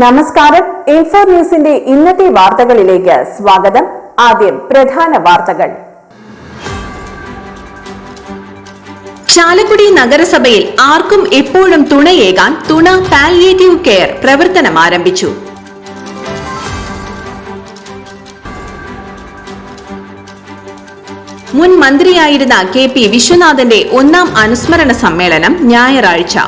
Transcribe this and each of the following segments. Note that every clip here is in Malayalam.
നമസ്കാരം. ഇൻഫോ ന്യൂസിന്റെ ഇന്നത്തെ വാർത്തകളിലേക്ക് സ്വാഗതം. ആദ്യം പ്രധാന വാർത്തകൾ. ചാലക്കുടി നഗരസഭയിൽ ആർക്കും എപ്പോഴും തുണയേകാൻ തുണ പാലിയേറ്റീവ് കെയർ പ്രവർത്തനം ആരംഭിച്ചു. മുൻ മന്ത്രിയായിരുന്ന KP വിശ്വനാഥന്റെ ഒന്നാം അനുസ്മരണ സമ്മേളനം ഞായറാഴ്ച.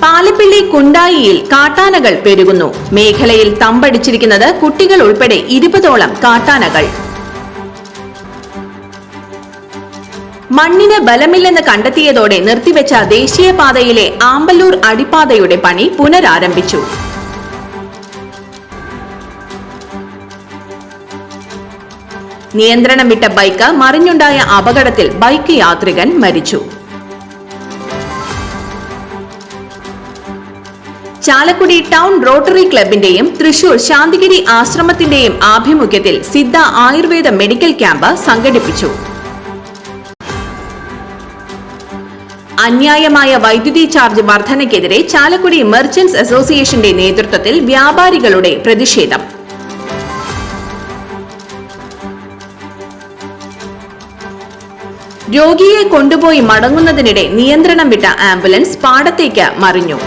പാലപ്പിള്ളി കുണ്ടായിയിൽ കാട്ടാനകൾ പെരുകുന്നു. മേഖലയിൽ തമ്പടിച്ചിരിക്കുന്നത് കുട്ടികൾ ഉൾപ്പെടെ 20ഓളം കാട്ടാനകൾ. മണ്ണിന് ബലമില്ലെന്ന് കണ്ടെത്തിയതോടെ നിർത്തിവെച്ച ദേശീയപാതയിലെ ആമ്പല്ലൂർ അടിപ്പാതയുടെ പണി പുനരാരംഭിച്ചു. നിയന്ത്രണം വിട്ട ബൈക്ക് മറിഞ്ഞുണ്ടായ അപകടത്തിൽ ബൈക്ക് യാത്രികൻ മരിച്ചു. ചാലക്കുടി ടൗൺ റോട്ടറി ക്ലബിന്റെയും തൃശൂർ ശാന്തിഗിരി ആശ്രമത്തിന്റെയും ആഭിമുഖ്യത്തിൽ സിദ്ധ ആയുർവേദ മെഡിക്കൽ ക്യാമ്പ് സംഘടിപ്പിച്ചു. അന്യായമായ വൈദ്യുതി ചാർജ് വർധനയ്ക്കെതിരെ ചാലക്കുടി മെർച്ചന്റ്സ് അസോസിയേഷന്റെ നേതൃത്വത്തിൽ വ്യാപാരികളുടെ പ്രതിഷേധം. രോഗിയെ കൊണ്ടുപോയി മടങ്ങുന്നതിനിടെ നിയന്ത്രണം വിട്ട ആംബുലൻസ് പാടത്തേക്ക് മറിഞ്ഞു.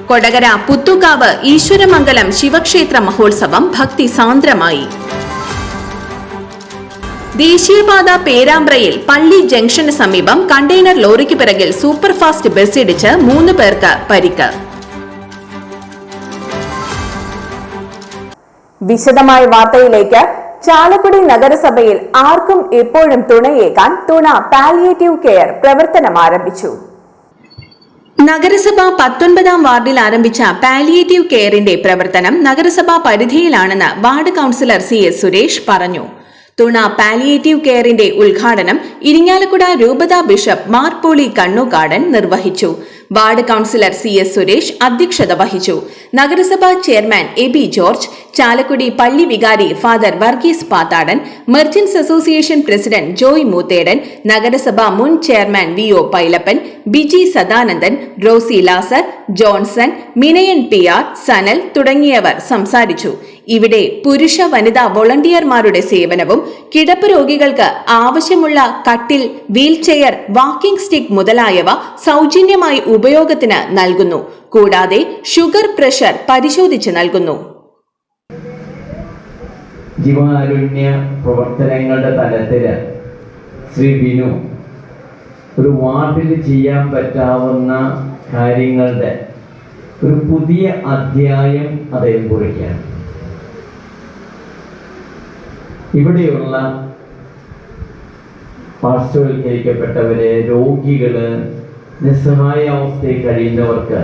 കൊടകര പുത്തുകാവ് ഈശ്വരമംഗലം ശിവക്ഷേത്ര മഹോത്സവം ഭക്തി സാന്ദ്രമായി. ദേശീയപാത പേരാമ്പ്രയിൽ പള്ളി ജംഗ്ഷന് സമീപം കണ്ടെയ്നർ ലോറിക്ക് പിറകിൽ സൂപ്പർഫാസ്റ്റ് ബസ് ഇടിച്ച് 3 പേർക്ക് പരിക്ക്. വിശദമായ വാർത്തയിലേക്ക്. ചാലക്കുടി നഗരസഭയിൽ ആർക്കും എപ്പോഴും തുണയേകാൻ തുണ പാലിയേറ്റീവ് കെയർ പ്രവർത്തനം ആരംഭിച്ചു. നഗരസഭ 19ാം വാർഡിൽ ആരംഭിച്ച പാലിയേറ്റീവ് കെയറിന്റെ പ്രവർത്തനം നഗരസഭാ പരിധിയിലാണെന്ന് വാർഡ് കൌൺസിലർ CS സുരേഷ് പറഞ്ഞു. തുണ പാലിയേറ്റീവ് കെയറിന്റെ ഉദ്ഘാടനം ഇരിങ്ങാലക്കുട രൂപതാ ബിഷപ്പ് മാർ പോളി കണ്ണൂക്കാടൻ നിർവഹിച്ചു. വാർഡ് കൌൺസിലർ CS സുരേഷ് അധ്യക്ഷത വഹിച്ചു. നഗരസഭാ ചെയർമാൻ AB ജോർജ്, ചാലക്കുടി പള്ളി വികാരി father Varghese Pathadan, merchants association president Joy Moothedan, നഗരസഭാ മുൻ chairman VO Pailappan, Biji Sadanandan, Rosy Lazar, Johnson, Minayan PR, Sanal തുടങ്ങിയവർ സംസാരിച്ചു. ഇവിടെ പുരുഷ വനിതാ വോളണ്ടിയർമാരുടെ സേവനവും കിടപ്പ് രോഗികൾക്ക് ആവശ്യമുള്ള കട്ടിൽ, വീൽചെയർ, വാക്കിംഗ് സ്റ്റിക് മുതലായവ സൗജന്യമായി ഉപയോഗത്തിന് നൽകുന്നു. കൂടാതെ ഷുഗർ, പ്രഷർ പരിശോധിച്ച് നൽകുന്നു. ജീവകാരുണ്യ പ്രവർത്തനങ്ങളുടെ തലത്തില് ശ്രീ ബിനു ഒരു വാർഡിൽ ചെയ്യാൻ പറ്റാവുന്ന കാര്യങ്ങളുടെ ഒരു പുതിയ അധ്യായം അദ്ദേഹം കുറിക്കുകയാണ്. ഇവിടെയുള്ള പാർശ്വവൽക്കരിക്കപ്പെട്ടവരെ, രോഗികള്, നിസ്സഹായ അവസ്ഥയിൽ കഴിയുന്നവർക്ക്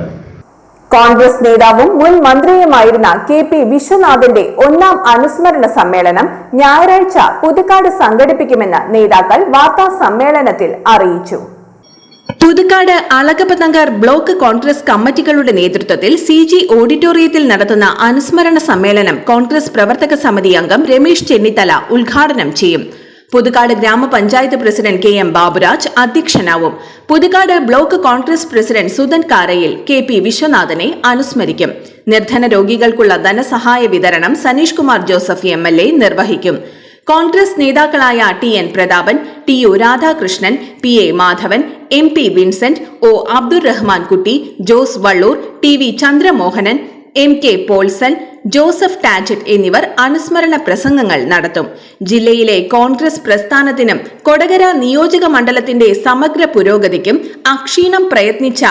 കോൺഗ്രസ് നേതാവും മുൻ മന്ത്രിയുമായിരുന്ന KP വിശ്വനാഥന്റെ ഒന്നാം അനുസ്മരണ സമ്മേളനം ഞായറാഴ്ച പുതുക്കാട് സംഘടിപ്പിക്കുമെന്ന് നേതാക്കൾ വാർത്താ സമ്മേളനത്തിൽ അറിയിച്ചു. പുതുക്കാട് അളകപ്പനഗർ ബ്ലോക്ക് കോൺഗ്രസ് കമ്മിറ്റികളുടെ നേതൃത്വത്തിൽ CG ഓഡിറ്റോറിയത്തിൽ നടത്തുന്ന അനുസ്മരണ സമ്മേളനം കോൺഗ്രസ് പ്രവർത്തക സമിതി അംഗം രമേശ് ചെന്നിത്തല ഉദ്ഘാടനം ചെയ്യും. പുതുക്കാട് ഗ്രാമപഞ്ചായത്ത് പ്രസിഡന്റ് KM ബാബുരാജ് അധ്യക്ഷനാവും. Puthukkad block Congress president Sudhan Karayil KP വിശ്വനാഥനെ അനുസ്മരിക്കും. നിർധന രോഗികൾക്കുള്ള ധനസഹായ വിതരണം സനീഷ് കുമാർ ജോസഫ് MLA നിർവഹിക്കും. കോൺഗ്രസ് നേതാക്കളായ TN Prathapan, TU Radhakrishnan, PA Madhavan, MP Vincent, O Abdurahman Kutty, Jose Valloor, TV Chandramohanan, MK Paulson, Joseph Tajet എന്നിവർ അനുസ്മരണ പ്രസംഗങ്ങൾ നടത്തും. ജില്ലയിലെ കോൺഗ്രസ് പ്രസ്ഥാനത്തിനും കൊടകര നിയോജക മണ്ഡലത്തിന്റെ സമഗ്ര പുരോഗതിക്കും അക്ഷീണം പ്രയത്നിച്ച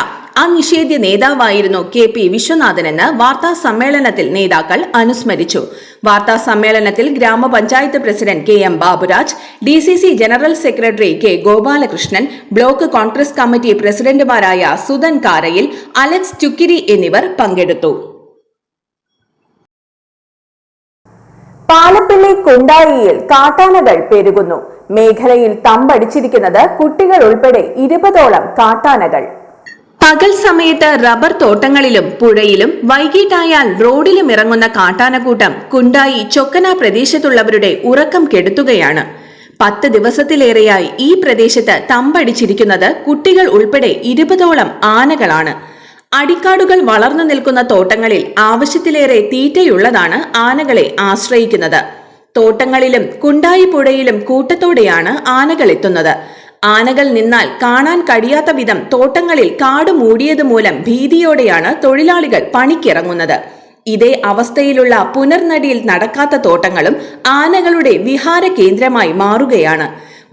അനിഷേധ്യ നേതാവായിരുന്നു KP വിശ്വനാഥനെന്ന് വാർത്താ സമ്മേളനത്തിൽ നേതാക്കൾ അനുസ്മരിച്ചു. വാർത്താ സമ്മേളനത്തിൽ ഗ്രാമപഞ്ചായത്ത് president KM Baburaj, DCC general secretary K Gopalakrishnan, block Congress committee പ്രസിഡന്റുമാരായ സുധൻ കാരയിൽ, അലക്സ് ചുക്കിരി എന്നിവർ പങ്കെടുത്തു. പാലപ്പിള്ളി കുണ്ടായിയിൽ കാട്ടാനകൾ പെരുകുന്നു. മേഖലയിൽ തമ്പടിച്ചിരിക്കുന്നത് കുട്ടികൾ ഉൾപ്പെടെ 20ഓളം കാട്ടാനകൾ. പകൽ സമയത്ത് റബ്ബർ തോട്ടങ്ങളിലും പുഴയിലും വൈകിട്ടായാൽ റോഡിലും ഇറങ്ങുന്ന കാട്ടാനക്കൂട്ടം കുണ്ടായി ചൊക്കന പ്രദേശത്തുള്ളവരുടെ ഉറക്കം കെടുത്തുകയാണ്. 10 ദിവസത്തിലേറെയായി ഈ പ്രദേശത്ത് തമ്പടിച്ചിരിക്കുന്നത് കുട്ടികൾ ഉൾപ്പെടെ 20ഓളം ആനകളാണ്. അടിക്കാടുകൾ വളർന്നു നിൽക്കുന്ന തോട്ടങ്ങളിൽ ആവശ്യത്തിലേറെ തീറ്റയുള്ളതാണ് ആനകളെ ആശ്രയിക്കുന്നത്. തോട്ടങ്ങളിലും കുണ്ടായി പുഴയിലും കൂട്ടത്തോടെയാണ് ആനകൾ എത്തുന്നത്. ആനകൾ നിന്നാൽ കാണാൻ കഴിയാത്ത വിധം തോട്ടങ്ങളിൽ കാട് മൂടിയത് മൂലം ഭീതിയോടെയാണ് തൊഴിലാളികൾ പണിക്കിറങ്ങുന്നത്. ഇതേ അവസ്ഥയിലുള്ള പുനർനടിയിൽ നടക്കാത്ത തോട്ടങ്ങളും ആനകളുടെ വിഹാര കേന്ദ്രമായി മാറുകയാണ്.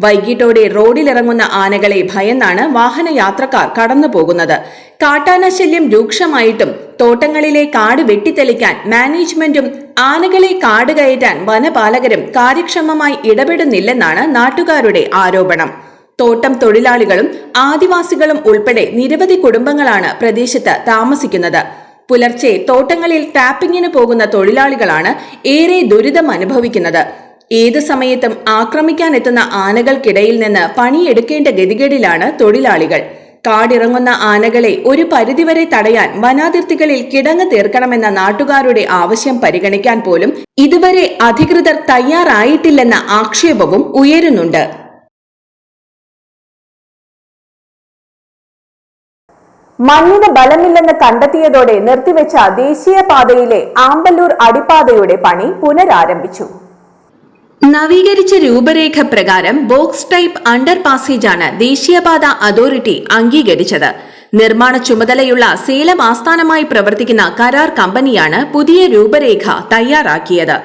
വൈകിട്ടോടെ റോഡിലിറങ്ങുന്ന ആനകളെ ഭയന്നാണ് വാഹനയാത്രക്കാർ കടന്നു പോകുന്നത്. കാട്ടാന ശല്യം രൂക്ഷമായിട്ടും തോട്ടങ്ങളിലെ കാട് വെട്ടിത്തെളിക്കാൻ മാനേജ്മെന്റും ആനകളെ കാട് കയറ്റാൻ വനപാലകരും കാര്യക്ഷമമായി ഇടപെടുന്നില്ലെന്നാണ് നാട്ടുകാരുടെ ആരോപണം. തോട്ടം തൊഴിലാളികളും ആദിവാസികളും ഉൾപ്പെടെ നിരവധി കുടുംബങ്ങളാണ് പ്രദേശത്ത് താമസിക്കുന്നത്. പുലർച്ചെ തോട്ടങ്ങളിൽ ടാപ്പിങ്ങിന് പോകുന്ന തൊഴിലാളികളാണ് ഏറെ ദുരിതം അനുഭവിക്കുന്നത്. ഏത് സമയത്തും ആക്രമിക്കാനെത്തുന്ന ആനകൾക്കിടയിൽ നിന്ന് പണിയെടുക്കേണ്ട ഗതികേടിലാണ് തൊഴിലാളികൾ. കാടിറങ്ങുന്ന ആനകളെ ഒരു പരിധിവരെ തടയാൻ വനാതിർത്തികളിൽ കിടങ്ങ് തീർക്കണമെന്ന നാട്ടുകാരുടെ ആവശ്യം പരിഗണിക്കാൻ പോലും ഇതുവരെ അധികൃതർ തയ്യാറായിട്ടില്ലെന്ന ആക്ഷേപവും ഉയരുന്നുണ്ട്. മണ്ണിന് ബലമില്ലെന്ന് കണ്ടെത്തിയതോടെ നിർത്തിവെച്ച ദേശീയപാതയിലെ ആമ്പല്ലൂർ അടിപ്പാതയുടെ പണി പുനരാരംഭിച്ചു. നവീകരിച്ച രൂപരേഖ പ്രകാരം ബോക്സ് ടൈപ്പ് അണ്ടർ പാസേജാണ് ദേശീയപാത അതോറിറ്റി അംഗീകരിച്ചത്. നിർമ്മാണ ചുമതലയുള്ള സേലം ആസ്ഥാനമായി പ്രവർത്തിക്കുന്ന കരാർ കമ്പനിയാണ് പുതിയ രൂപരേഖ തയ്യാറാക്കിയത്.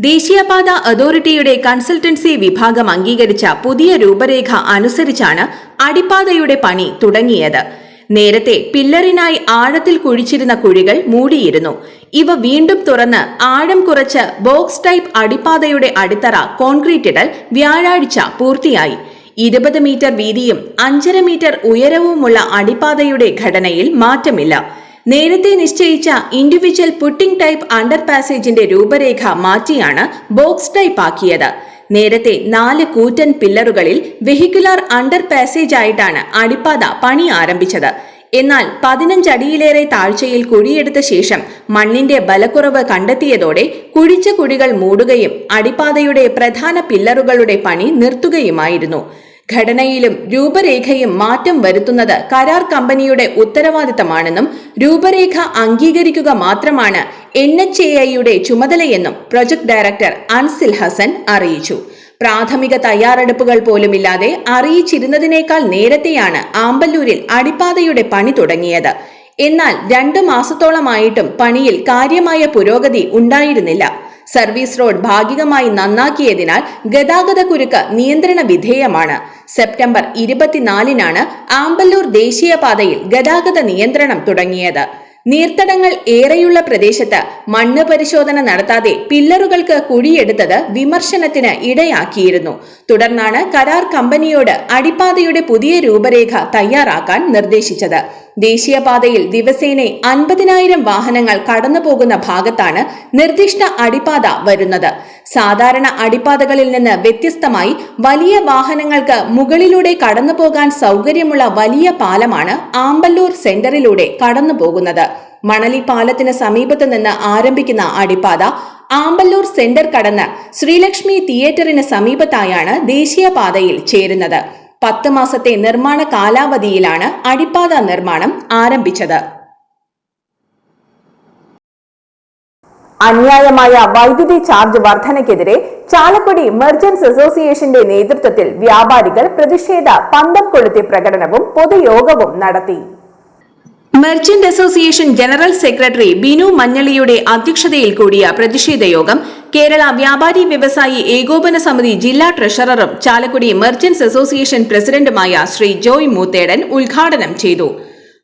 ദേശീയപാത അതോറിറ്റിയുടെ കൺസൾട്ടൻസി വിഭാഗം അംഗീകരിച്ച പുതിയ രൂപരേഖ അനുസരിച്ചാണ് അടിപ്പാതയുടെ പണി തുടങ്ങിയത്. നേരത്തെ പില്ലറിനായി ആഴത്തിൽ കുഴിച്ചിരുന്ന കുഴികൾ മൂടിയിരുന്നു. ഇവ വീണ്ടും തുറന്ന് ആഴം കുറച്ച് ബോക്സ് ടൈപ്പ് അടിപ്പാതയുടെ അടിത്തറ കോൺക്രീറ്റ് ഇടൽ വ്യാഴാഴ്ച പൂർത്തിയായി. 20 മീറ്റർ വീതിയും 5.5 മീറ്റർ ഉയരവുമുള്ള അടിപ്പാതയുടെ ഘടനയിൽ മാറ്റമില്ല. നേരത്തെ നിശ്ചയിച്ച ഇൻഡിവിജ്വൽ പുട്ടിംഗ് ടൈപ്പ് അണ്ടർ പാസേജിന്റെ രൂപരേഖ മാറ്റിയാണ് ബോക്സ് ടൈപ്പ് ആക്കിയത്. നേരത്തെ 4 കൂറ്റൻ പില്ലറുകളിൽ വെഹിക്കുലർ അണ്ടർ പാസേജ് ആയിട്ടാണ് അടിപ്പാത പണി ആരംഭിച്ചത്. എന്നാൽ 15 അടിയിലേറെ താഴ്ചയിൽ കുഴിയെടുത്ത ശേഷം മണ്ണിന്റെ ബലക്കുറവ് കണ്ടെത്തിയതോടെ കുഴിച്ച കുഴികൾ മൂടുകയും അടിപ്പാതയുടെ പ്രധാന പില്ലറുകളുടെ പണി നിർത്തുകയുമായിരുന്നു. ഘടനയിലും രൂപരേഖയും മാറ്റം വരുത്തുന്നത് കരാർ കമ്പനിയുടെ ഉത്തരവാദിത്തമാണെന്നും രൂപരേഖ അംഗീകരിക്കുക മാത്രമാണ് NHAIയുടെ ചുമതലയെന്നും പ്രൊജക്ട് ഡയറക്ടർ അൻസിൽ ഹസൻ അറിയിച്ചു. പ്രാഥമിക തയ്യാറെടുപ്പുകൾ പോലുമില്ലാതെ അറിയിച്ചിരുന്നതിനേക്കാൾ നേരത്തെയാണ് ആമ്പല്ലൂരിൽ അടിപ്പാതയുടെ പണി തുടങ്ങിയത്. എന്നാൽ 2 മാസത്തോളമായിട്ടും പണിയിൽ കാര്യമായ പുരോഗതി ഉണ്ടായിരുന്നില്ല. സർവീസ് റോഡ് ഭാഗികമായി നന്നാക്കിയതിനാൽ ഗതാഗതക്കുരുക്ക് നിയന്ത്രണ വിധേയമാണ്. സെപ്റ്റംബർ 24-നാണ് ആമ്പല്ലൂർ ദേശീയപാതയിൽ ഗതാഗത നിയന്ത്രണം തുടങ്ങിയത്. നീർത്തടങ്ങൾ ഏറെയുള്ള പ്രദേശത്ത് മണ്ണ് പരിശോധന നടത്താതെ പില്ലറുകൾക്ക് കുഴിയെടുത്തത് വിമർശനത്തിന് ഇടയാക്കിയിരുന്നു. തുടർന്നാണ് കരാർ കമ്പനിയോട് അടിപ്പാതയുടെ പുതിയ രൂപരേഖ തയ്യാറാക്കാൻ നിർദ്ദേശിച്ചത്. ദേശീയപാതയിൽ ദിവസേന 50,000 വാഹനങ്ങൾ കടന്നുപോകുന്ന ഭാഗത്താണ് നിർദ്ദിഷ്ട അടിപ്പാത വരുന്നത്. സാധാരണ അടിപ്പാതകളിൽ നിന്ന് വ്യത്യസ്തമായി വലിയ വാഹനങ്ങൾക്ക് മുകളിലൂടെ കടന്നുപോകാൻ സൗകര്യമുള്ള വലിയ പാലമാണ് ആമ്പല്ലൂർ സെന്ററിലൂടെ കടന്നുപോകുന്നത്. മണലി പാലത്തിന് സമീപത്ത് നിന്ന് ആരംഭിക്കുന്ന അടിപ്പാത ആമ്പല്ലൂർ സെന്റർ കടന്ന് ശ്രീലക്ഷ്മി തിയേറ്ററിന് സമീപത്തായാണ് ദേശീയപാതയിൽ ചേരുന്നത്. 10 മാസത്തെ നിർമ്മാണ കാലാവധിയിലാണ് അടിപ്പാത നിർമ്മാണം ആരംഭിച്ചത്. അന്യായമായ വൈദ്യുതി ചാർജ് വർധനയ്ക്കെതിരെ ചാലക്കുടി മെർച്ചന്റ്സ് അസോസിയേഷന്റെ നേതൃത്വത്തിൽ വ്യാപാരികൾ പ്രതിഷേധ പന്തം കൊളുത്തി പ്രകടനവും പൊതുയോഗവും നടത്തി. Merchant association general secretary Binu മഞ്ഞളിയുടെ അധ്യക്ഷതയിൽ കൂടിയ പ്രതിഷേധ യോഗം കേരള വ്യാപാരി വ്യവസായി ഏകോപന സമിതി ജില്ലാ ട്രഷററും ചാലക്കുടി മെർച്ചന്റ്സ് അസോസിയേഷൻ പ്രസിഡന്റുമായ ശ്രീ ജോയ് മൂത്തേടൻ ഉദ്ഘാടനം ചെയ്തു.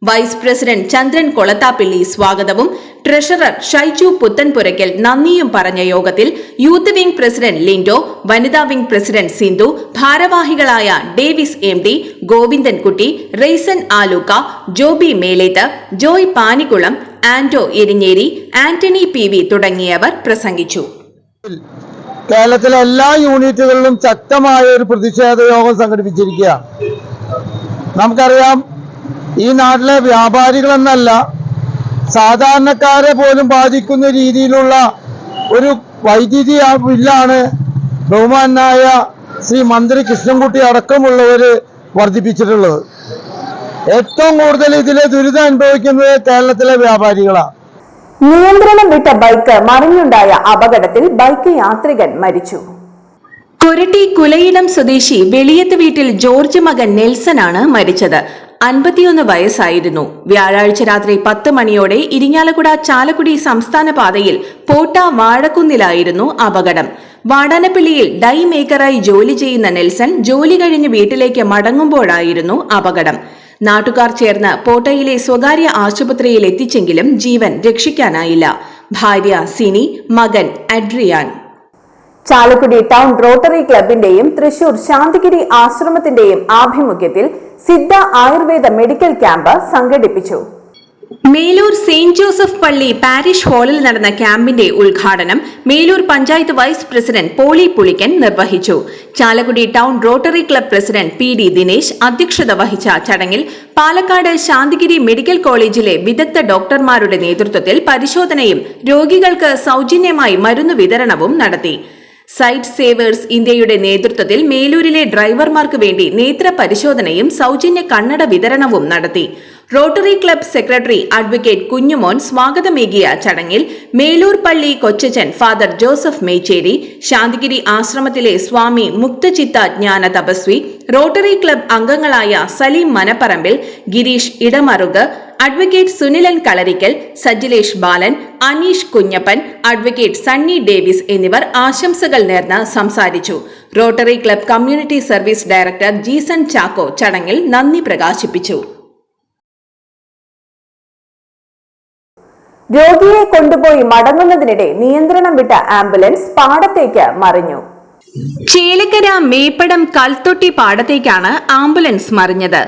വൈസ് പ്രസിഡന്റ് ചന്ദ്രൻ കൊളത്താപ്പിള്ളി സ്വാഗതവും ട്രഷറർ ഷൈജു പുത്തൻപുരയ്ക്കൽ നന്ദിയും പറഞ്ഞ യോഗത്തിൽ യൂത്ത് വിംഗ് പ്രസിഡന്റ് ലിൻഡോ, വനിതാ വിംഗ് പ്രസിഡന്റ് സിന്ധു, ഭാരവാഹികളായ Davis MD, Govindankutty, Raison Alukka, Joby Meleth, Joy Panikkulam, Anto Erinjeri, Antony PV തുടങ്ങിയവർ പ്രസംഗിച്ചു. കേരളത്തിലെ എല്ലാ യൂണിറ്റുകളിലും ശക്തമായ ഒരു പ്രതിഷേധ യോഗം സംഘടിപ്പിച്ചിരിക്കുകയാണ്. നമുക്കറിയാം, ഈ നാട്ടിലെ വ്യാപാരികളെന്നല്ല സാധാരണക്കാരെ പോലും ബാധിക്കുന്ന രീതിയിലുള്ള ഒരു വൈദ്യുതി ബില്ലാണ് ബഹുമാനായ ശ്രീ മന്ത്രി കൃഷ്ണൻകുട്ടി അടക്കമുള്ളവർ വർദ്ധിപ്പിച്ചിട്ടുള്ളത്. ഏറ്റവും കൂടുതൽ ഇതിലെ ദുരിതം അനുഭവിക്കുന്നത് കേരളത്തിലെ വ്യാപാരികളാണ്. നിയന്ത്രണം വിട്ട ബൈക്ക് മറിഞ്ഞുണ്ടായ അപകടത്തിൽ ബൈക്ക് യാത്രികൻ മരിച്ചു. കൊരട്ടി കുലയിടം സ്വദേശി വെളിയത്ത് വീട്ടിൽ ജോർജ് മകൻ നെൽസനാണ് മരിച്ചത്. 51 വയസ്സായിരുന്നു. വ്യാഴാഴ്ച രാത്രി 10 മണിയോടെ ഇരിങ്ങാലക്കുട ചാലക്കുടി സംസ്ഥാന പാതയിൽ പോട്ട വാഴക്കുന്നിലായിരുന്നു അപകടം. വാടാനപ്പള്ളിയിൽ ഡൈ മേക്കറായി ജോലി ചെയ്യുന്ന നെൽസൺ ജോലി കഴിഞ്ഞ് വീട്ടിലേക്ക് മടങ്ങുമ്പോഴായിരുന്നു അപകടം. നാട്ടുകാർ ചേർന്ന് പോട്ടയിലെ സ്വകാര്യ ആശുപത്രിയിൽ എത്തിച്ചെങ്കിലും ജീവൻ രക്ഷിക്കാനായില്ല. ഭാര്യ സിനി, മകൻ അഡ്രിയാൻ. ചാലക്കുടി ടൗൺ റോട്ടറി ക്ലബിന്റെയും തൃശൂർ ശാന്തിഗിരി ആശ്രമത്തിന്റെയും ആഭിമുഖ്യത്തിൽ സിദ്ധ ആയുർവേദ മെഡിക്കൽ ക്യാമ്പ് സംഘടിപ്പിച്ചു. മേലൂർ സെയിന്റ് ജോസഫ് പള്ളി പാരിഷ് ഹാളിൽ നടന്ന ക്യാമ്പിന്റെ ഉദ്ഘാടനം മേലൂർ പഞ്ചായത്ത് വൈസ് പ്രസിഡന്റ് പോളി പുളിക്കൻ നിർവഹിച്ചു. Chalakudy town rotary club president PD Dinesh അധ്യക്ഷത വഹിച്ച ചടങ്ങിൽ പാലക്കാട് ശാന്തിഗിരി മെഡിക്കൽ കോളേജിലെ വിദഗ്ധ ഡോക്ടർമാരുടെ നേതൃത്വത്തിൽ പരിശോധനയും രോഗികൾക്ക് സൗജന്യമായി മരുന്ന് വിതരണവും നടത്തി. സൈറ്റ് സേവേഴ്സ് ഇന്ത്യയുടെ നേതൃത്വത്തിൽ മേലൂരിലെ ഡ്രൈവർമാർക്ക് വേണ്ടി നേത്ര പരിശോധനയും സൗജന്യ കണ്ണട വിതരണവും നടത്തി. Rotary club secretary advocate Kunjumon സ്വാഗതമേകിയ ചടങ്ങിൽ മേലൂർ പള്ളി കൊച്ചച്ചൻ ഫാദർ ജോസഫ് മേച്ചേരി, ശാന്തിഗിരി ആശ്രമത്തിലെ സ്വാമി മുക്തചിത്ത ജ്ഞാന തപസ്വി, റോട്ടറി ക്ലബ് അംഗങ്ങളായ സലീം മനപ്പറമ്പിൽ, ഗിരീഷ് ഇടമറുക്, അഡ്വക്കേറ്റ് സുനിലൻ കളരിക്കൽ, സജിലേഷ് ബാലൻ, അനീഷ് കുഞ്ഞപ്പൻ, അഡ്വക്കേറ്റ് സണ്ണി ഡേവിസ് എന്നിവർ ആശംസകൾ നേർന്ന് സംസാരിച്ചു. Rotary club community service director Jeeson Chacko ചടങ്ങിൽ നന്ദി പ്രകാശിപ്പിച്ചു. രോഗിയെ കൊണ്ടുപോയി മടങ്ങുന്നതിനിടെ നിയന്ത്രണം വിട്ട ആംബുലൻസ് പാടത്തേക്ക് മറിഞ്ഞു. ചേലക്കര മേപ്പടം കൽത്തൊട്ടി പാടത്തേക്കാണ് ആംബുലൻസ് മറിഞ്ഞത്.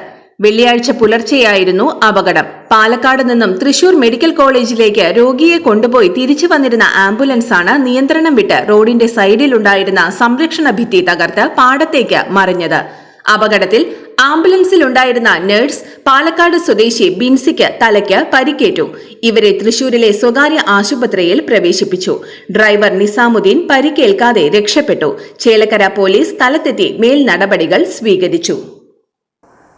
വെള്ളിയാഴ്ച പുലർച്ചെയായിരുന്നു അപകടം. പാലക്കാട് നിന്നും തൃശൂർ മെഡിക്കൽ കോളേജിലേക്ക് രോഗിയെ കൊണ്ടുപോയി തിരിച്ചു വന്നിരുന്ന ആംബുലൻസാണ് നിയന്ത്രണം വിട്ട് റോഡിന്റെ സൈഡിലുണ്ടായിരുന്ന സംരക്ഷണ ഭിത്തി തകർത്ത് പാടത്തേക്ക് മറിഞ്ഞത്. അപകടത്തിൽ ആംബുലൻസിലുണ്ടായിരുന്ന നഴ്സ് പാലക്കാട് സ്വദേശി ബിൻസിക്ക് തലയ്ക്ക് പരിക്കേറ്റു. ഇവരെ തൃശൂരിലെ സ്വകാര്യ ആശുപത്രിയിൽ പ്രവേശിപ്പിച്ചു. ഡ്രൈവർ നിസാമുദ്ദീൻ പരിക്കേൽക്കാതെ രക്ഷപ്പെട്ടു. ചേലക്കര പോലീസ് സ്ഥലത്തെത്തി മേൽ നടപടികൾ സ്വീകരിച്ചു.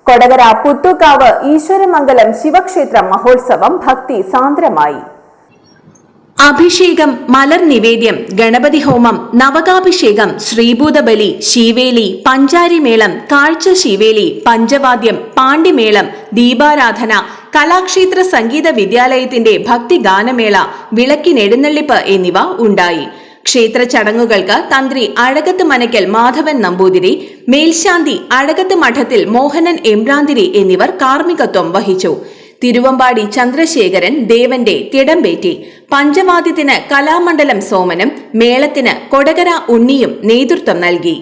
കൊടകര പുത്തൂക്കാവ് ഈശ്വരമംഗലം ശിവക്ഷേത്ര മഹോത്സവം ഭക്തി സാന്ദ്രമായി. അഭിഷേകം, മലർ നിവേദ്യം, ഗണപതി ഹോമം, നവകാഭിഷേകം, ശ്രീഭൂതബലി, ശീവേലി, പഞ്ചാരിമേളം, കാഴ്ച ശീവേലി, പഞ്ചവാദ്യം, പാണ്ഡിമേളം, ദീപാരാധന, കലാക്ഷേത്ര സംഗീത വിദ്യാലയത്തിന്റെ ഭക്തിഗാനമേള, വിളക്കിനെഴുന്നള്ളിപ്പ് എന്നിവ ഉണ്ടായി. ക്ഷേത്ര ചടങ്ങുകൾക്ക് തന്ത്രി അഴകത്ത് മനക്കൽ മാധവൻ നമ്പൂതിരി, മേൽശാന്തി അഴകത്ത് മഠത്തിൽ മോഹനൻ എമ്പ്രാന്തിരി എന്നിവർ കാർമ്മികത്വം വഹിച്ചു. തിരുവമ്പാടി ചന്ദ്രശേഖരൻ ദേവന്റെ തിടമ്പേറ്റി. പഞ്ചവാദ്യത്തിന് കലാമണ്ഡലം സോമനും മേളത്തിന് കൊടകര ഉണ്ണിയും നേതൃത്വം നൽകി.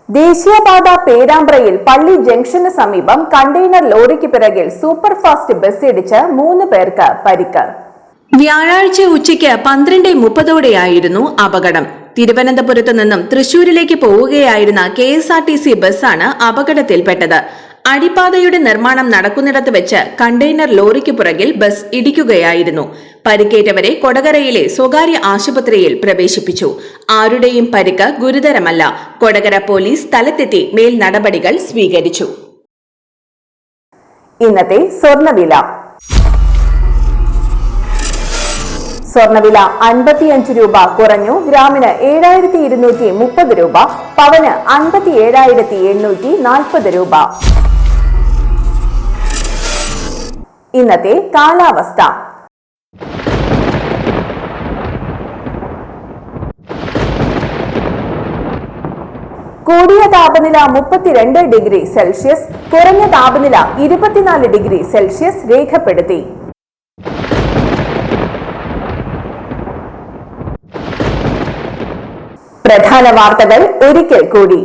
ദേശീയപാത പേരാമ്പ്രയിൽ പള്ളി ജംഗ്ഷന് സമീപം കണ്ടെയ്നർ ലോറിക്ക് പിറകിൽ സൂപ്പർ ഫാസ്റ്റ് ബസ് ഇടിച്ച് 3 പേർക്ക് പരിക്ക്. വ്യാഴാഴ്ച ഉച്ചയ്ക്ക് 12:30 അപകടം. തിരുവനന്തപുരത്ത് നിന്നും തൃശൂരിലേക്ക് പോവുകയായിരുന്ന KSRTC ബസ്സാണ് അപകടത്തിൽപ്പെട്ടത്. അടിപ്പാതയുടെ നിർമ്മാണം നടക്കുന്നിടത്ത് വെച്ച് കണ്ടെയ്നർ ലോറിക്ക് പുറകിൽ ബസ് ഇടിക്കുകയായിരുന്നു. പരിക്കേറ്റവരെ കൊടകരയിലെ സ്വകാര്യ ആശുപത്രിയിൽ പ്രവേശിപ്പിച്ചു. ആരുടെയും പരിക്ക് ഗുരുതരമല്ല. കൊടകര പോലീസ് സ്ഥലത്തെത്തി മേൽ നടപടികൾ സ്വീകരിച്ചു. ഇന്നത്തെ സ്വർണ്ണവില. സ്വർണ്ണവില 55 രൂപ കുറഞ്ഞു. ഗ്രാമിന് 7230 രൂപ, പവന് 57,840 രൂപ. ഇന്നത്തെ കാലാവസ്ഥ. കൂടിയ താപനില 32 ഡിഗ്രി സെൽഷ്യസ്, കുറഞ്ഞ താപനില 24 ഡിഗ്രി സെൽഷ്യസ് രേഖപ്പെടുത്തി. പ്രധാന വാർത്തകൾ ഒരിക്കൽ കൂടി.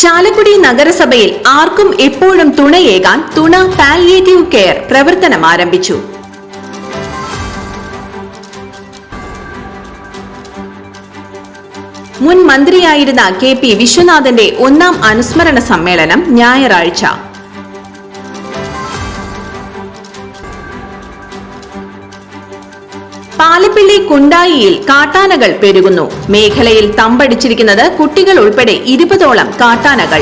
ചാലക്കുടി നഗരസഭയിൽ ആർക്കും എപ്പോഴും തുണയേകാൻ തുണ പാലിയേറ്റീവ് കെയർ പ്രവർത്തനം ആരംഭിച്ചു. മുൻ മന്ത്രിയായിരുന്ന KP വിശ്വനാഥന്റെ 1ാം അനുസ്മരണ സമ്മേളനം ഞായറാഴ്ച. പാലപ്പിള്ളി കുണ്ടായിയിൽ കാട്ടാനകൾ പെരുകുന്നു. മേഖലയിൽ തമ്പടിച്ചിരിക്കുന്നത് കുട്ടികൾ ഉൾപ്പെടെ 20ഓളം കാട്ടാനകൾ.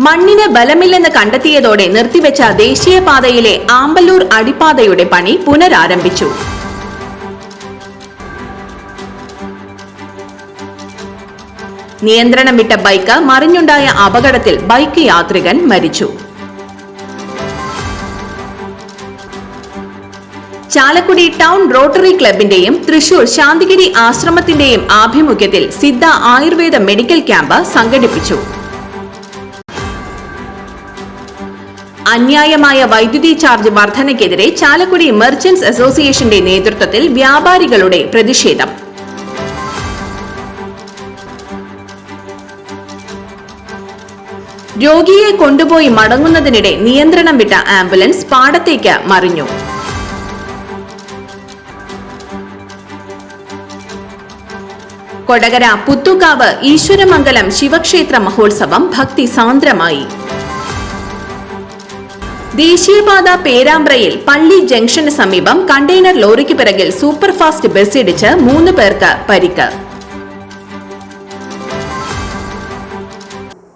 മണ്ണിന് ബലമില്ലെന്ന് കണ്ടെത്തിയതോടെ നിർത്തിവെച്ച ദേശീയപാതയിലെ ആമ്പല്ലൂർ അടിപ്പാതയുടെ പണി പുനരാരംഭിച്ചു. നിയന്ത്രണം വിട്ട ബൈക്ക് മറിഞ്ഞുണ്ടായ അപകടത്തിൽ ബൈക്ക് യാത്രികൻ മരിച്ചു. ചാലക്കുടി ടൗൺ റോട്ടറി ക്ലബിന്റെയും തൃശൂർ ശാന്തിഗിരി ആശ്രമത്തിന്റെയും ആഭിമുഖ്യത്തിൽ സിദ്ധ ആയുർവേദ മെഡിക്കൽ ക്യാമ്പ് സംഘടിപ്പിച്ചു. അന്യായമായ വൈദ്യുതി ചാർജ് വർധനയ്ക്കെതിരെ ചാലക്കുടി മെർച്ചന്റ്സ് അസോസിയേഷന്റെ നേതൃത്വത്തിൽ വ്യാപാരികളുടെ പ്രതിഷേധം. രോഗിയെ കൊണ്ടുപോയി മടങ്ങുന്നതിനിടെ നിയന്ത്രണം വിട്ട ആംബുലൻസ് പാടത്തേക്ക് മറിഞ്ഞു. കൊടകര പുത്തുകാവ് ഈശ്വരമംഗലം ശിവക്ഷേത്ര മഹോത്സവം ഭക്തി സാന്ദ്രമായി. ദേശീയപാത പേരാമ്പ്രയിൽ പള്ളി ജംഗ്ഷന് സമീപം കണ്ടെയ്നർ ലോറിക്ക് പിറകിൽ സൂപ്പർഫാസ്റ്റ് ബസ്സിടിച്ച് 3 പേർക്ക് പരിക്ക്.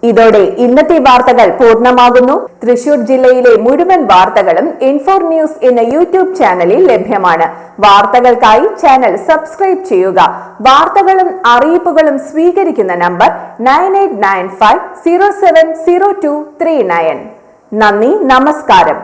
ഇതോടെ ഇന്നത്തെ വാർത്തകൾ പൂർണ്ണമാകുന്നു. തൃശൂർ ജില്ലയിലെ മുഴുവൻ വാർത്തകളും N4 ന്യൂസ് എന്ന യൂട്യൂബ് ചാനലിൽ ലഭ്യമാണ്. വാർത്തകൾക്കായി ചാനൽ സബ്സ്ക്രൈബ് ചെയ്യുക. വാർത്തകളും അറിയിപ്പുകളും സ്വീകരിക്കുന്ന നമ്പർ 9895070239. നന്ദി, നമസ്കാരം.